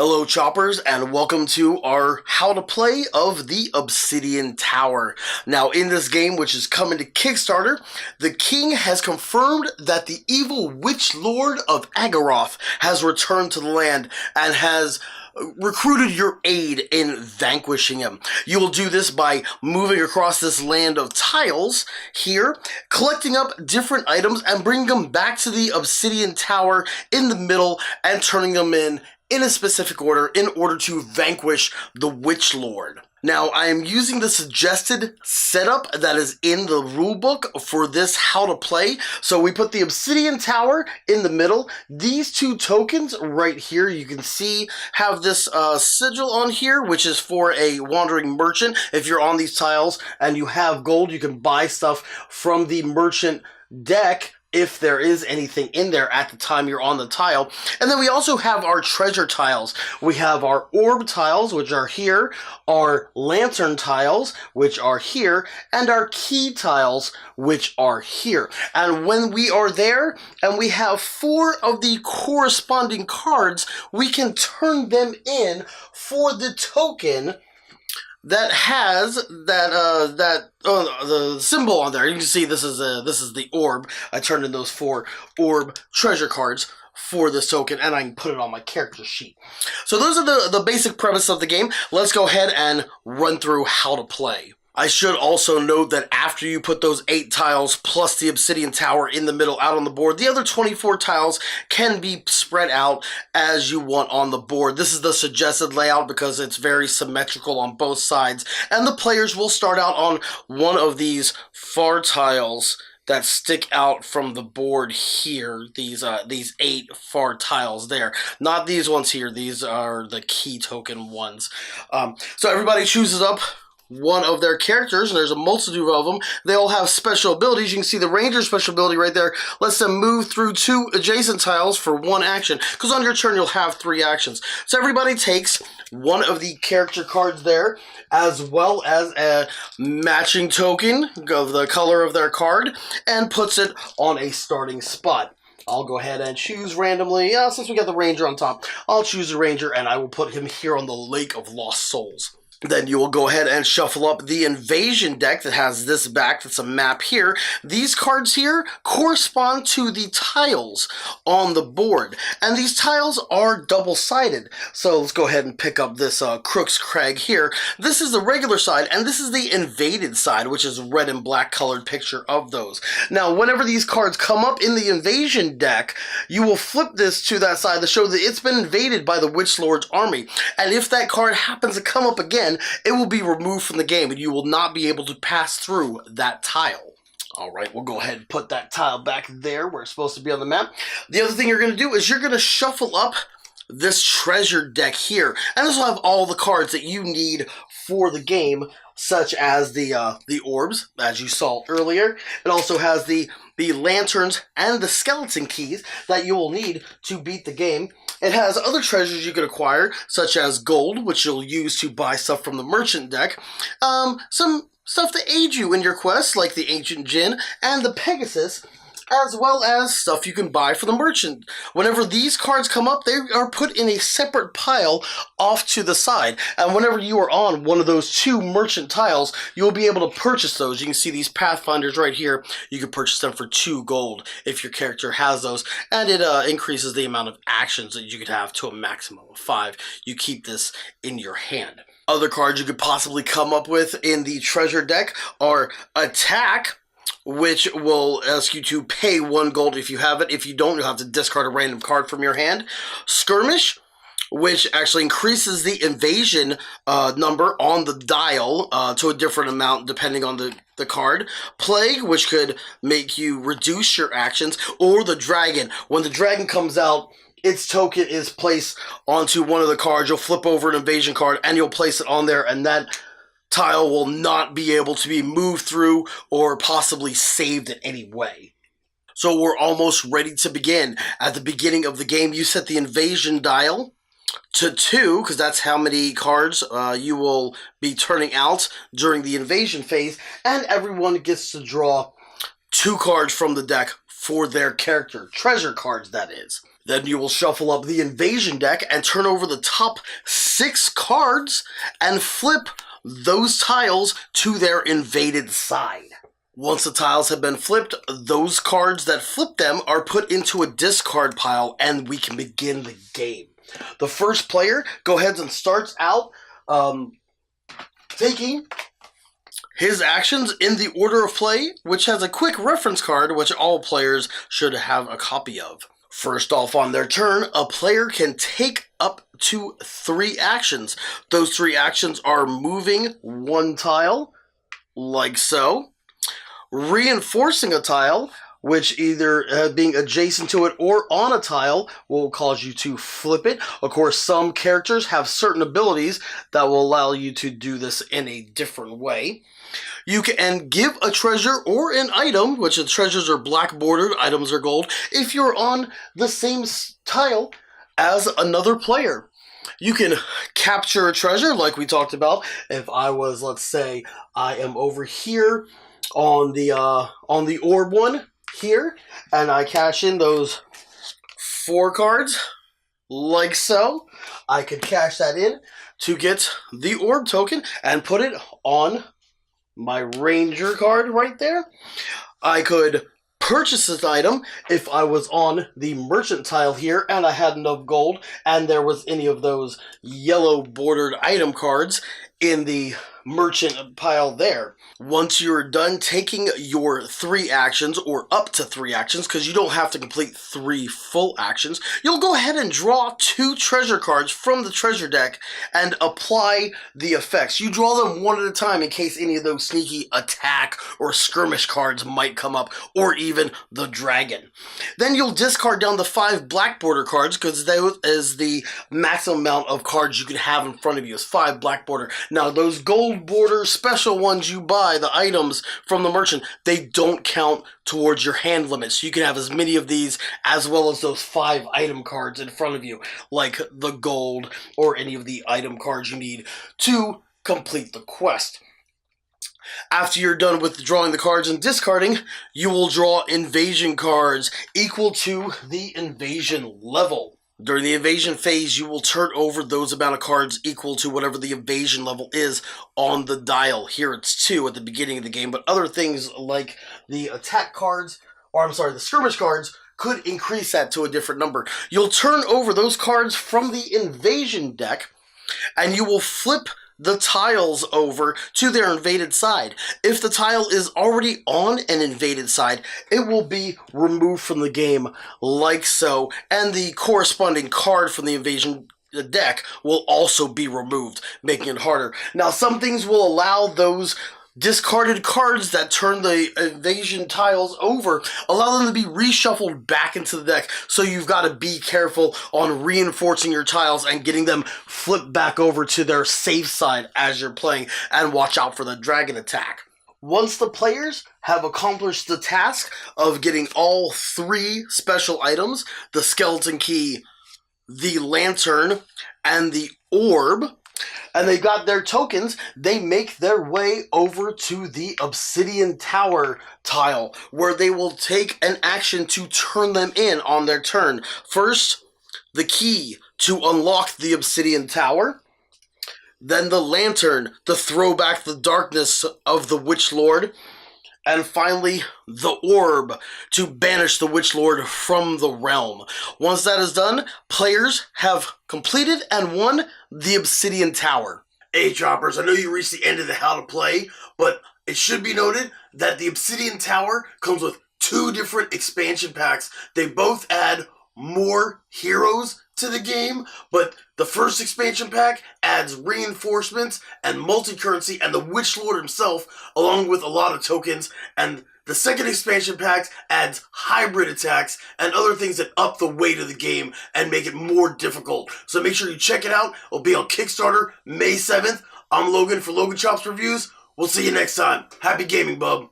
Hello choppers, and welcome to our how to play of the Obsidian Tower. Now in this game, which is coming to Kickstarter, the king has confirmed that the evil Witchlord of Agaroth has returned to the land and has recruited your aid in vanquishing him. You will do this by moving across this land of tiles here, collecting up different items and bringing them back to the Obsidian Tower in the middle and turning them in a specific order in order to vanquish the Witchlord. Now, I am using the suggested setup that is in the rulebook for this how to play. So we put the Obsidian Tower in the middle. These two tokens right here, you can see, have this sigil on here, which is for a wandering merchant. If you're on these tiles and you have gold, you can buy stuff from the merchant deck if there is anything in there at the time you're on the tile. And then we also have our treasure tiles. We have our orb tiles, which are here, our lantern tiles, which are here, and our key tiles, which are here. And when we are there and we have 4 of the corresponding cards, we can turn them in for the token that has the symbol on there. You can see this is the orb. I turned in those 4 orb treasure cards for this token, and I can put it on my character sheet. So those are the basic premise of the game. Let's go ahead and run through how to play. I should also note that after you put those 8 tiles plus the Obsidian Tower in the middle out on the board, the other 24 tiles can be spread out as you want on the board. This is the suggested layout because it's very symmetrical on both sides, and the players will start out on one of these far tiles that stick out from the board here, these 8 far tiles there. Not these ones here, these are the key token ones. So everybody chooses up one of their characters, and there's a multitude of them. They all have special abilities. You can see the ranger special ability right there lets them move through 2 adjacent tiles for 1 action, because on your turn you'll have 3 actions. So everybody takes one of the character cards there, as well as a matching token of the color of their card, and puts it on a starting spot. I'll go ahead and choose randomly, since we got the ranger on top, I'll choose a ranger, and I will put him here on the Lake of Lost Souls. Then you will go ahead and shuffle up the invasion deck that has this back, that's a map here. These cards here correspond to the tiles on the board, and these tiles are double-sided. So let's go ahead and pick up this Crook's Crag here. This is the regular side, and this is the invaded side, which is red and black colored picture of those. Now, whenever these cards come up in the invasion deck, you will flip this to that side to show that it's been invaded by the Witchlord's army. And if that card happens to come up again, it will be removed from the game, and you will not be able to pass through that tile. Alright, we'll go ahead and put that tile back there where it's supposed to be on the map. The other thing you're going to do is you're going to shuffle up this treasure deck here, and this will have all the cards that you need for the game, such as the orbs, as you saw earlier. It also has the lanterns and the skeleton keys that you will need to beat the game. It has other treasures you can acquire, such as gold, which you'll use to buy stuff from the merchant deck, some stuff to aid you in your quests, like the Ancient Djinn and the Pegasus, as well as stuff you can buy for the merchant. Whenever these cards come up, they are put in a separate pile off to the side. And whenever you are on one of those 2 merchant tiles, you'll be able to purchase those. You can see these pathfinders right here. You can purchase them for 2 gold if your character has those. And it increases the amount of actions that you could have to a maximum of 5. You keep this in your hand. Other cards you could possibly come up with in the treasure deck are Attack, which will ask you to pay 1 gold if you have it. If you don't, you'll have to discard a random card from your hand. Skirmish, which actually increases the invasion number on the dial to a different amount depending on the card. Plague, which could make you reduce your actions. Or the Dragon. When the Dragon comes out, its token is placed onto one of the cards. You'll flip over an invasion card and you'll place it on there, and that tile will not be able to be moved through or possibly saved in any way. So we're almost ready to begin. At the beginning of the game, you set the invasion dial to 2, because that's how many cards you will be turning out during the invasion phase, and everyone gets to draw 2 cards from the deck for their character. Treasure cards, that is. Then you will shuffle up the invasion deck and turn over the top 6 cards and flip those tiles to their invaded side. Once the tiles have been flipped, those cards that flip them are put into a discard pile and we can begin the game. The first player goes ahead and starts out taking his actions in the order of play, which has a quick reference card which all players should have a copy of. First off, on their turn, a player can take up to 3 actions. Those 3 actions are moving 1 tile, like so, reinforcing a tile, which either being adjacent to it or on a tile will cause you to flip it. Of course, some characters have certain abilities that will allow you to do this in a different way. You can give a treasure or an item, which the treasures are black bordered, items are gold, if you're on the same tile as another player. You can capture a treasure like we talked about. If I was, let's say, I am over here on the orb one here, and I cash in those 4 cards, like so, I could cash that in to get the orb token and put it on my ranger card right there. I could purchase this item if I was on the merchant tile here and I had enough gold and there was any of those yellow bordered item cards in the merchant pile there. Once you're done taking your 3 actions, or up to 3 actions, because you don't have to complete 3 full actions, you'll go ahead and draw 2 treasure cards from the treasure deck and apply the effects. You draw them one at a time in case any of those sneaky attack or skirmish cards might come up, or even the dragon. Then you'll discard down the 5 black border cards, because that is the maximum amount of cards you can have in front of you, is 5 black border. Now those gold border special ones you buy, the items from the merchant, they don't count towards your hand limit. So you can have as many of these as well as those 5 item cards in front of you, like the gold or any of the item cards you need to complete the quest. After you're done with drawing the cards and discarding, you will draw invasion cards equal to the invasion level. During the invasion phase, you will turn over those amount of cards equal to whatever the invasion level is on the dial. Here it's 2 at the beginning of the game, but other things like the attack cards, or I'm sorry, the skirmish cards, could increase that to a different number. You'll turn over those cards from the invasion deck, and you will flip the tiles over to their invaded side. If the tile is already on an invaded side, it will be removed from the game, like so, and the corresponding card from the invasion deck will also be removed, making it harder. Now, some things will allow those discarded cards that turn the invasion tiles over, allow them to be reshuffled back into the deck, so you've got to be careful on reinforcing your tiles and getting them flipped back over to their safe side as you're playing, and watch out for the dragon attack. Once the players have accomplished the task of getting all 3 special items, the skeleton key, the lantern, and the orb, and they got their tokens, they make their way over to the Obsidian Tower tile, where they will take an action to turn them in on their turn. First, the key to unlock the Obsidian Tower, then the lantern to throw back the darkness of the Witchlord, and finally, the orb to banish the Witchlord from the realm. Once that is done, players have completed and won the Obsidian Tower. Hey Choppers, I know you reached the end of the how to play, but it should be noted that the Obsidian Tower comes with 2 different expansion packs. They both add more heroes to the game, but the first expansion pack adds reinforcements and multi-currency and the Witchlord himself, along with a lot of tokens, and the second expansion pack adds hybrid attacks and other things that up the weight of the game and make it more difficult. So make sure you check it out. It'll be on Kickstarter May 7th. I'm Logan for Logan Chops Reviews. We'll see you next time. Happy gaming, bub.